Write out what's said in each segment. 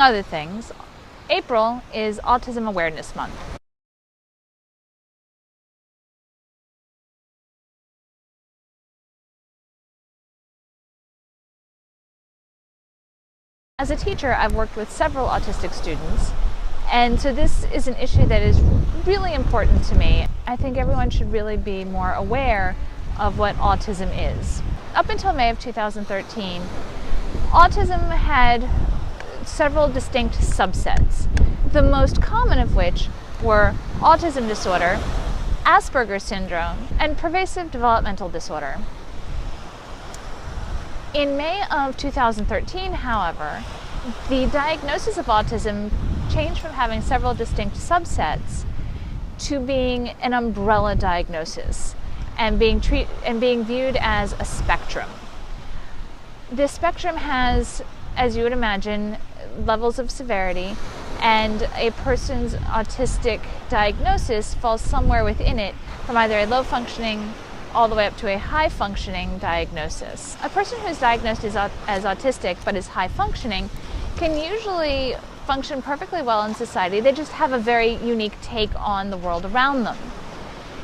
other things, April is Autism Awareness Month. As a teacher, I've worked with several autistic students, and so this is an issue that is really important to me. I think everyone should really be more aware of what autism is. Up until May of 2013, autism had several distinct subsets, the most common of which were autism disorder, Asperger's syndrome, and pervasive developmental disorder. In May of 2013, however, the diagnosis of autism changed from having several distinct subsets to being an umbrella diagnosis and being viewed as a spectrum. This spectrum has, as you would imagine, levels of severity, and a person's autistic diagnosis falls somewhere within it, from either a low functioning all the way up to a high functioning diagnosis. A person who is diagnosed as autistic but is high functioning can usually function perfectly well in society. They just have a very unique take on the world around them.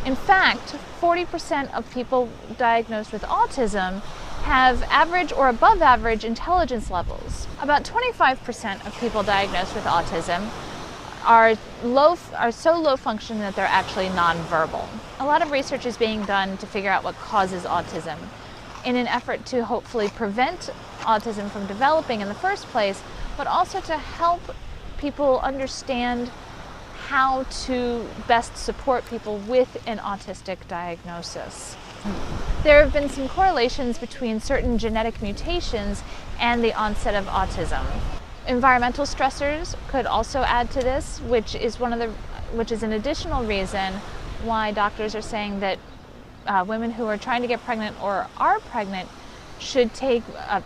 In fact, 40% of people diagnosed with autism have average or above average intelligence levels. About 25% of people diagnosed with autism are so low function that they're actually nonverbal. A lot of research is being done to figure out what causes autism in an effort to hopefully prevent autism from developing in the first place, but also to help people understand how to best support people with an autistic diagnosis. There have been some correlations between certain genetic mutations and the onset of autism. Environmental stressors could also add to this, which is an additional reason why doctors are saying that women who are trying to get pregnant or are pregnant should take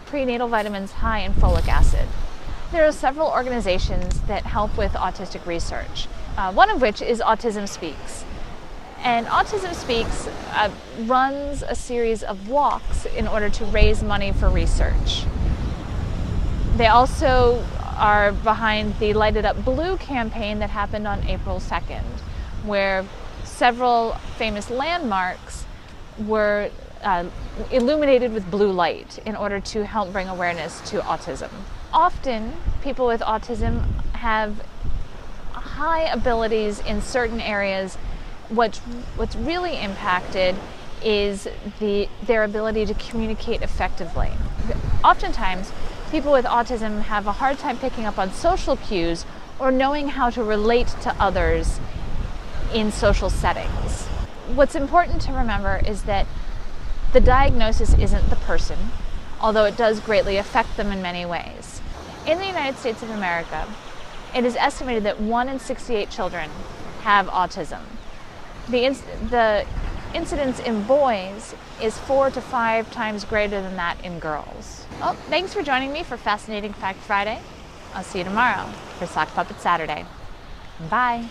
prenatal vitamins high in folic acid. There are several organizations that help with autistic research, one of which is Autism Speaks. And Autism Speaks runs a series of walks in order to raise money for research. They also are behind the Light It Up Blue campaign that happened on April 2nd, where several famous landmarks were illuminated with blue light in order to help bring awareness to autism. Often, people with autism have high abilities in certain areas. What's really impacted is their ability to communicate effectively. Oftentimes, people with autism have a hard time picking up on social cues or knowing how to relate to others in social settings. What's important to remember is that the diagnosis isn't the person, although it does greatly affect them in many ways. In the United States of America, it is estimated that 1 in 68 children have autism. The incidence in boys is 4 to 5 times greater than that in girls. Well, thanks for joining me for Fascinating Fact Friday. I'll see you tomorrow for Sock Puppet Saturday. Bye.